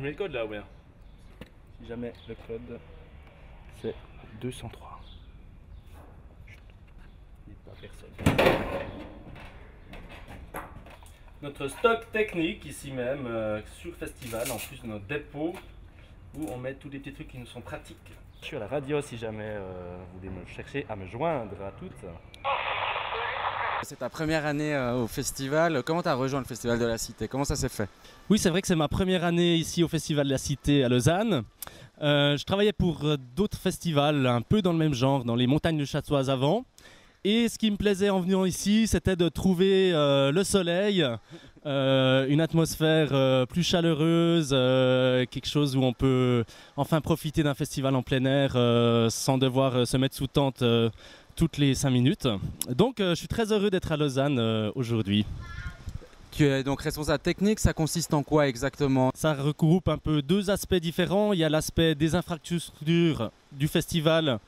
tu mets le code là, ouais. Si jamais le code, c'est 203. Chut. Dites pas à personne. Notre stock technique ici même sur le festival, en plus de notre dépôt où on met tous les petits trucs qui nous sont pratiques. Je suis à la radio si jamais vous voulez me chercher à me joindre à toutes. C'est ta première année au festival. Comment tu as rejoint le Festival de la Cité? Comment ça s'est fait? Oui, c'est vrai que c'est ma première année ici au Festival de la Cité à Lausanne. Je travaillais pour d'autres festivals un peu dans le même genre, dans les montagnes de Chassoise avant. Et ce qui me plaisait en venant ici, c'était de trouver le soleil, une atmosphère plus chaleureuse, quelque chose où on peut enfin profiter d'un festival en plein air sans devoir se mettre sous tente toutes les 5 minutes. Donc je suis très heureux d'être à Lausanne aujourd'hui. Tu es donc responsable technique, ça consiste en quoi exactement? Ça regroupe un peu deux aspects différents. Il y a l'aspect des infrastructures du festival,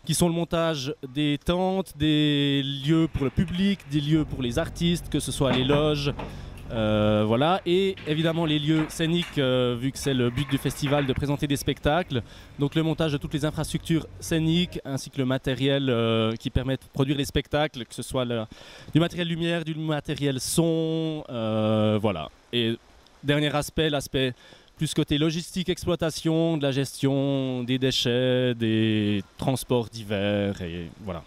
qui sont le montage des tentes, des lieux pour le public, des lieux pour les artistes, que ce soit les loges, voilà, et évidemment les lieux scéniques, vu que c'est le but du festival de présenter des spectacles. Donc le montage de toutes les infrastructures scéniques, ainsi que le matériel qui permet de produire les spectacles, que ce soit du matériel lumière, du matériel son, voilà. Et dernier aspect, l'aspect plus côté logistique, exploitation, de la gestion des déchets, des transports divers, et voilà.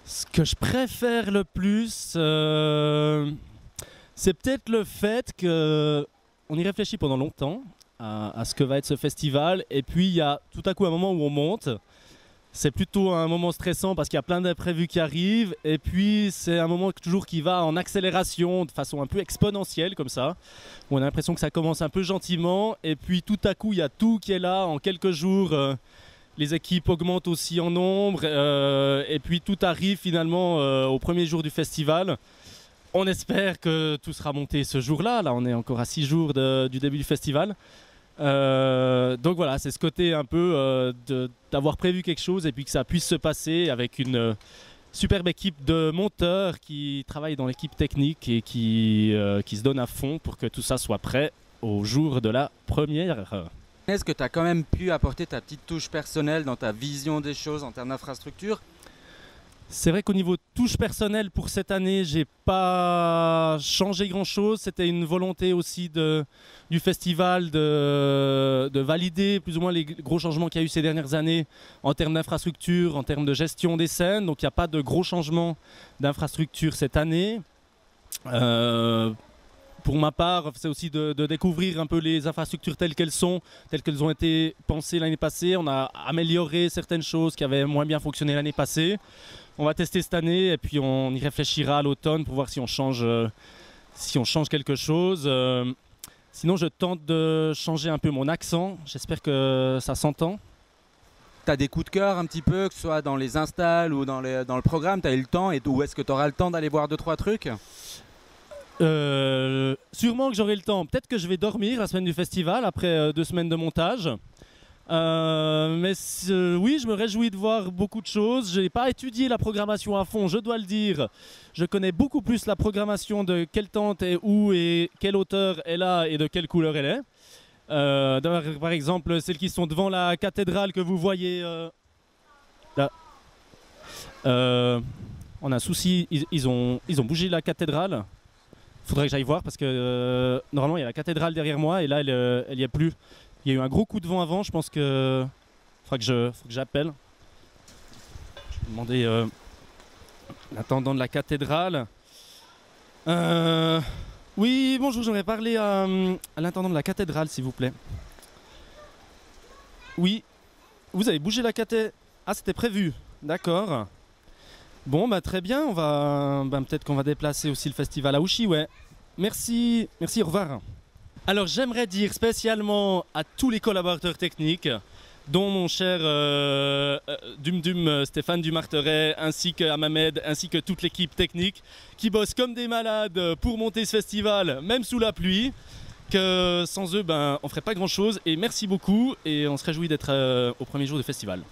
Ce que je préfère le plus, c'est peut-être le fait qu'on y réfléchit pendant longtemps à ce que va être ce festival, et puis il y a tout à coup un moment où on monte. C'est plutôt un moment stressant parce qu'il y a plein d'imprévus qui arrivent, et puis c'est un moment toujours qui va en accélération de façon un peu exponentielle comme ça, où on a l'impression que ça commence un peu gentiment, et puis tout à coup il y a tout qui est là en quelques jours, les équipes augmentent aussi en nombre, et puis tout arrive finalement au premier jour du festival. On espère que tout sera monté ce jour-là, là on est encore à 6 jours du début du festival. Donc voilà, c'est ce côté un peu d'avoir prévu quelque chose et puis que ça puisse se passer avec une superbe équipe de monteurs qui travaillent dans l'équipe technique et qui se donnent à fond pour que tout ça soit prêt au jour de la première. Est-ce que tu as quand même pu apporter ta petite touche personnelle dans ta vision des choses en termes d'infrastructure? C'est vrai qu'au niveau touche personnelle pour cette année, j'ai pas changé grand-chose. C'était une volonté aussi du festival de valider plus ou moins les gros changements qu'il y a eu ces dernières années en termes d'infrastructure, en termes de gestion des scènes. Donc il n'y a pas de gros changements d'infrastructure cette année. Pour ma part, c'est aussi de découvrir un peu les infrastructures telles qu'elles ont été pensées l'année passée. On a amélioré certaines choses qui avaient moins bien fonctionné l'année passée. On va tester cette année et puis on y réfléchira à l'automne pour voir si on change quelque chose. Sinon, je tente de changer un peu mon accent. J'espère que ça s'entend. Tu as des coups de cœur un petit peu, que ce soit dans les installs ou dans le programme, tu as eu le temps, et où est-ce que tu auras le temps d'aller voir 2-3 trucs? Sûrement que j'aurai le temps. Peut-être que je vais dormir la semaine du festival après 2 semaines de montage. Mais oui, je me réjouis de voir beaucoup de choses. Je n'ai pas étudié la programmation à fond, je dois le dire. Je connais beaucoup plus la programmation de quelle tente est où et quel auteur est là et de quelle couleur elle est. Par exemple, celles qui sont devant la cathédrale que vous voyez là. On a un souci, ils ont bougé la cathédrale. Faudrait que j'aille voir parce que normalement il y a la cathédrale derrière moi et là elle n'y est plus. Il y a eu un gros coup de vent avant, je pense que faut que j'appelle. Je vais demander l'intendant de la cathédrale. Oui, bonjour, j'aimerais parler à l'intendant de la cathédrale, s'il vous plaît. Oui, vous avez bougé la cathédrale. Ah, c'était prévu, d'accord. Bon, bah très bien, on va peut-être qu'on va déplacer aussi le festival à Ouchy, ouais. Merci, au revoir. Alors j'aimerais dire spécialement à tous les collaborateurs techniques, dont mon cher Stéphane Dumarteret, ainsi que Ahmed, ainsi que toute l'équipe technique, qui bosse comme des malades pour monter ce festival, même sous la pluie, que sans eux, on ferait pas grand-chose. Et merci beaucoup, et on se réjouit d'être au premier jour du festival.